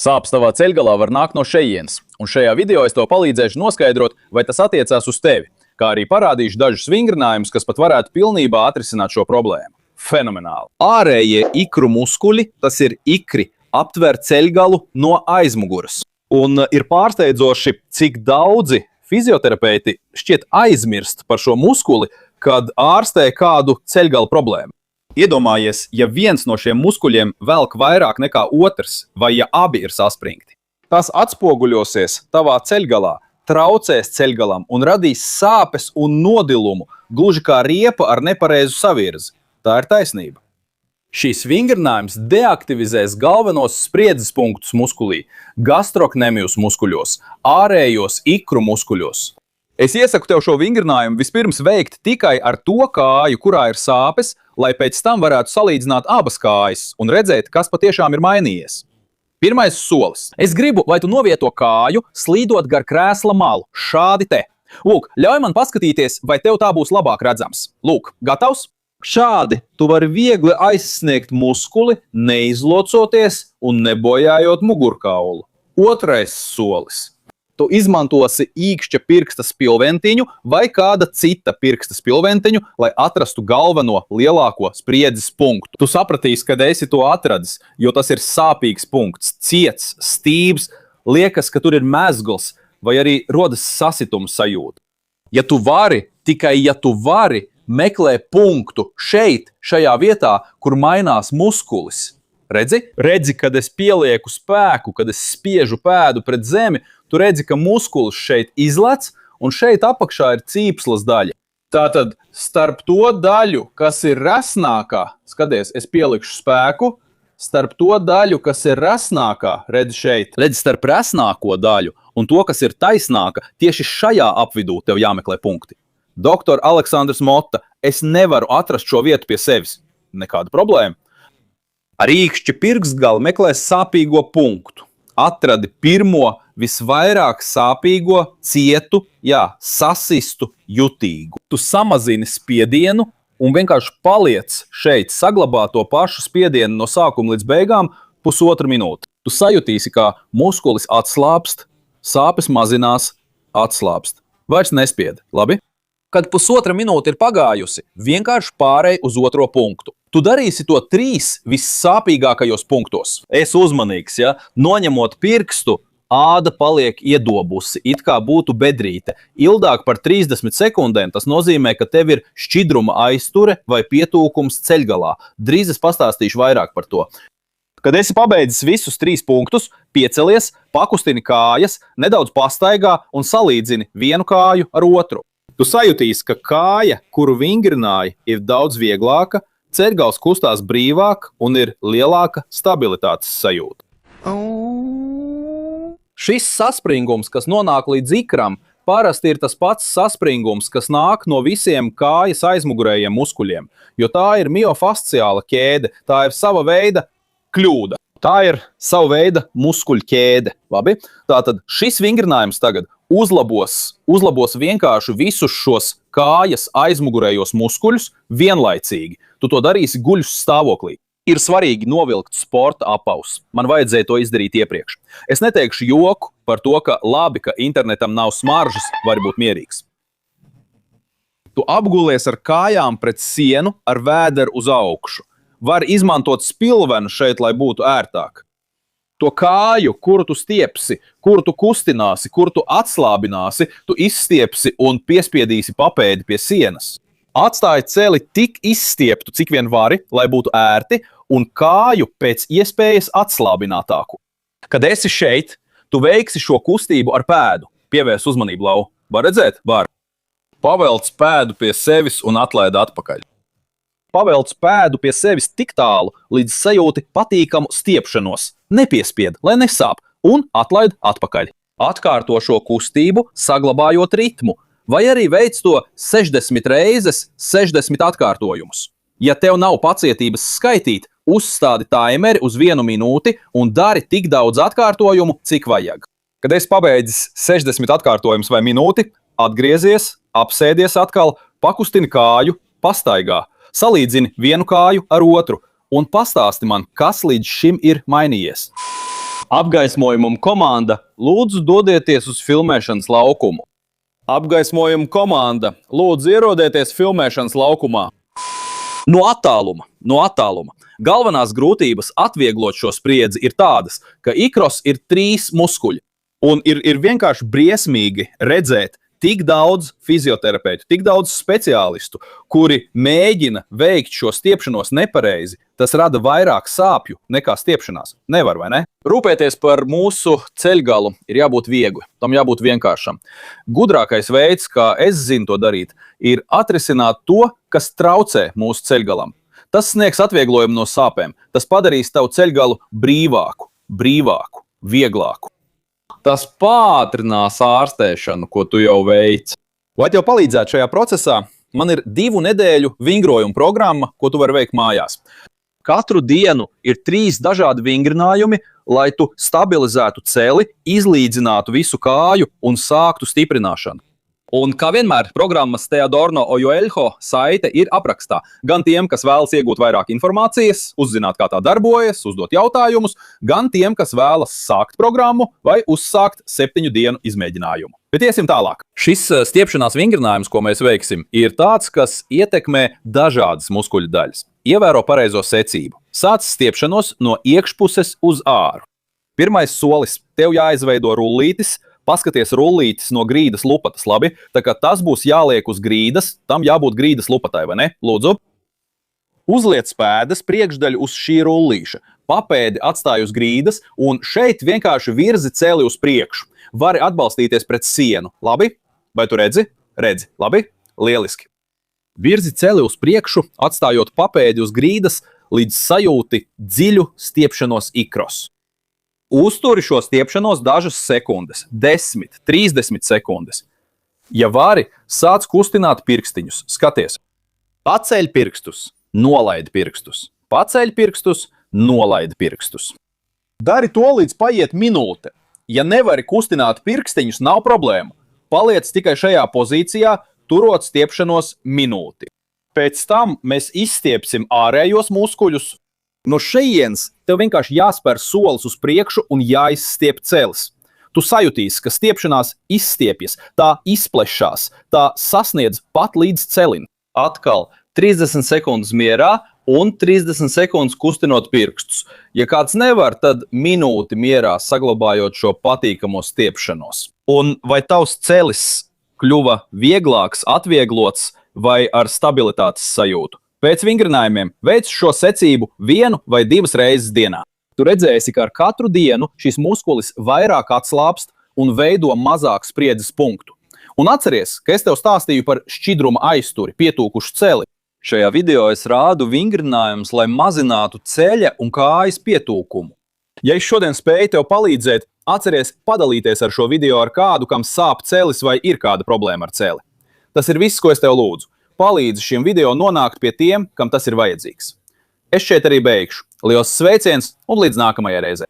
Sāpes tavā ceļgalā var nākt no šejienes, un šajā video es tev palīdzēšu noskaidrot, vai tas attiecās uz tevi, kā arī parādīšu dažus vingrinājumus, kas pat varētu pilnībā atrisināt šo problēmu. Fenomenāli! Ārējie ikru muskuļi, tas ir ikri, aptver ceļgalu no aizmuguras. Un ir pārsteidzoši, cik daudzi fizioterapeiti šķiet aizmirst par šo muskuli, kad ārstē kādu ceļgalu problēmu. Iedomājies, ja viens no šiem muskuļiem velk vairāk nekā otrs, vai ja abi ir saspringti. Tas atspoguļosies tavā ceļgalā, traucēs ceļgalam un radīs sāpes un nodilumu, gluži kā riepa ar nepareizu savirzi. Tā ir taisnība. Šīs vingrinājums deaktivizēs galvenos spriedzes punktus muskulī, gastroknemius muskuļos, ārējos ikru muskuļos. Es iesaku tev šo vingrinājumu vispirms veikt tikai ar to kāju, kurā ir sāpes, lai pēc tam varētu salīdzināt abas kājas un redzēt, kas patiešām ir mainījies. Pirmais solis. Es gribu, lai tu novieto kāju, slīdot gar krēsla malu. Šādi te. Lūk, ļauj man paskatīties, vai tev tā būs labāk redzams. Lūk, gatavs? Šādi tu vari viegli aizsniegt muskuli, neizlocoties un nebojājot mugurkaulu. Otrais solis. Tu izmantosi īkšķa pirksta spilventiņu vai kāda cita pirksta spilventiņu, lai atrastu galveno lielāko spriedzes punktu. Tu sapratīsi, kad esi to atradis, jo tas ir sāpīgs punkts, ciets, stīvs, liekas, ka tur ir mezgls vai arī rodas sasituma sajūta. Ja tu vari, tikai ja tu vari, meklē punktu šeit, šajā vietā, kur mainās muskulis. Redzi, kad es pielieku spēku, kad es spiežu pēdu pret zemi, tu redzi, ka muskulis šeit izlec, un šeit apakšā ir cīpslas daļa. Tātad starp to daļu, kas ir resnākā, skaties, es pielikšu spēku, starp to daļu, kas ir resnākā, redzi šeit. Redzi starp resnāko daļu un to, kas ir taisnāka, tieši šajā apvidū tev jāmeklē punkti. Doktor Aleksandrs Motta, es nevaru atrast šo vietu pie sevis. Nekāda problēma. Ar īkšķa pirkstgali meklēs sāpīgo punktu. Atradi pirmo, visvairāk sāpīgo, cietu, sasistu, jutīgu. Tu samazini spiedienu un vienkārši paliec šeit, saglabā to pašu spiedienu no sākuma līdz beigām 1,5 minūti. Tu sajutīsi, kā muskulis atslāpst, sāpes mazinās, atslāpst. Vairs nespied, labi? Kad 1,5 minūte ir pagājusi, vienkārši pārēj uz otro punktu. Tu darīsi to 3 vissāpīgākajos punktos. Es uzmanīgs, noņemot pirkstu, āda paliek iedobusi, it kā būtu bedrīte. Ilgāk par 30 sekundēm tas nozīmē, ka tev ir šķidruma aizture vai pietūkums ceļgalā. Drīz es pastāstīšu vairāk par to. Kad esi pabeidzis visus 3 punktus, piecelies, pakustini kājas, nedaudz pastaigā un salīdzini vienu kāju ar otru. Tu sajutīsi, ka kāja, kuru vingrināji, ir daudz vieglāka, ceļgals kustās brīvāk un ir lielāka stabilitātes sajūta. Šis saspringums, kas nonāk līdz ikram, parasti ir tas pats saspringums, kas nāk no visiem kājas aizmugurējiem muskuļiem, jo tā ir miofasciāla ķēde, tā ir sava veida kļūda. Tā ir sava veida muskuļu ķēde. Labi? Tātad šis vingrinājums tagad uzlabos vienkārši visus šos kājas aizmugurējos muskuļus vienlaicīgi. Tu to darīsi guļus stāvoklī. Ir svarīgi novilkt sporta apaus. Man vajadzēja to izdarīt iepriekš. Es neteikšu joku par to, ka labi, ka internetam nav smaržas, vari būt mierīgs. Tu apgulies ar kājām pret sienu ar vēderu uz augšu. Var izmantot spilvenu šeit, lai būtu ērtāk. To kāju, kuru tu stiepsi, kuru tu kustināsi, kuru tu atslābināsi, tu izstiepsi un piespiedīsi papēdi pie sienas. Atstāji celi tik izstieptu, cik vien vari, lai būtu ērti, un kāju pēc iespējas atslābinātāku. Kad esi šeit, tu veiksi šo kustību ar pēdu. Pievērs uzmanību, Lau. Var redzēt? Var. Pavelc pēdu pie sevis un atlaid atpakaļ. Pavelc pēdu pie sevis tik tālu, līdz sajūti patīkamu stiepšanos. Nepiespied, lai nesāp, un atlaid atpakaļ. Atkārto šo kustību, saglabājot ritmu, vai arī veic to 60 reizes, 60 atkārtojumus. Ja tev nav pacietības skaitīt, uzstādi taimeri uz 1 minūti un dari tik daudz atkārtojumu, cik vajag. Kad esi pabeidzis 60 atkārtojumus vai minūti, atgriezies, apsēdies atkal, pakustini kāju, pastaigā. Salīdzini vienu kāju ar otru un pastāsti man, kas līdz šim ir mainījies. Apgaismojuma komanda, lūdzu dodieties uz filmēšanas laukumu. Apgaismojuma komanda, lūdzu ierodieties filmēšanas laukumā. No attāluma. Galvenās grūtības atvieglot šo spriedzi ir tādas, ka ikros ir 3 muskuļi. Un ir vienkārši briesmīgi redzēt tik daudz fizioterapeitu, tik daudz speciālistu, kuri mēģina veikt šo stiepšanos nepareizi. Tas rada vairāk sāpju nekā stiepšanās. Nevar, vai ne? Rūpēties par mūsu ceļgalu ir jābūt viegli, tam jābūt vienkāršam. Gudrākais veids, kā es zinu to darīt, ir atrisināt to, kas traucē mūsu ceļgalam. Tas sniegs atvieglojumu no sāpēm. Tas padarīs tavu ceļgalu brīvāku, vieglāku. Tas pātrinās ārstēšanu, ko tu jau veici. Lai tev palīdzētu šajā procesā, man ir 2 nedēļu vingrojuma programma, ko tu vari veikt mājās. Katru dienu ir 3 dažādi vingrinājumi, lai tu stabilizētu celi, izlīdzinātu visu kāju un sāktu stiprināšanu. Un kā vienmēr, programmas Teodorno Ojoelho saite ir aprakstā. Gan tiem, kas vēlas iegūt vairāk informācijas, uzzināt, kā tā darbojas, uzdot jautājumus, gan tiem, kas vēlas sākt programmu vai uzsākt 7 dienu izmēģinājumu. Bet iesim tālāk. Šis stiepšanās vingrinājums, ko mēs veiksim, ir tāds, kas ietekmē dažādas muskuļu daļas. Ievēro pareizo secību. Sāc stiepšanos no iekšpuses uz āru. Pirmais solis. Tev jāizveido rullītis. Paskaties rullītis no grīdas lupatas, labi? Tā kā tas būs jāliek uz grīdas, tam jābūt grīdas lupatai, vai ne? Lūdzu. Uzliec pēdas priekšdaļu uz šī rullīša. Papēdi atstāj uz grīdas un šeit vienkārši virzi celi uz priekšu. Vari atbalstīties pret sienu, labi? Vai tu redzi? Redzi, labi? Lieliski. Virzi celi uz priekšu, atstājot papēdi uz grīdas, līdz sajūti dziļu stiepšanos ikros. Uzturi šo stiepšanos dažas sekundes, 10, 30 sekundes. Ja vari, sāc kustināt pirkstiņus. Skaties. Paceļ pirkstus, nolaid pirkstus. Paceļ pirkstus, nolaid pirkstus. Dari to, līdz paiet minūte. Ja nevari kustināt pirkstiņus, nav problēma. Paliec tikai šajā pozīcijā, turot stiepšanos minūti. Pēc tam mēs izstiepsim ārējos muskuļus. No šejienes tev vienkārši jāspēr solis uz priekšu un jāizstiep celis. Tu sajutīsi, ka stiepšanās izstiepjas, tā izplešās, tā sasniedz pat līdz celim. Atkal 30 sekundes mierā un 30 sekundes kustinot pirkstus. Ja kāds nevar, tad minūti mierā saglabājot šo patīkamo stiepšanos. Un vai tavs celis kļuva vieglāks, atvieglots vai ar stabilitātes sajūtu? Pēc vingrinājumiem veic šo secību 1 vai 2 reizes dienā. Tu redzēsi, ka ar katru dienu šis muskulis vairāk atslāpst un veido mazāk spriedzes punktu. Un atceries, ka es tev stāstīju par šķidruma aizturi, pietūkušu celi. Šajā video es rādu vingrinājumus, lai mazinātu ceļa un kājas pietūkumu. Ja es šodien spēju tev palīdzēt, atceries padalīties ar šo video ar kādu, kam sāp celis vai ir kāda problēma ar celi. Tas ir viss, ko es tev lūdzu. Palīdzi šiem video nonākt pie tiem, kam tas ir vajadzīgs. Es šeit arī beigšu. Liels sveiciens un līdz nākamajai reizei!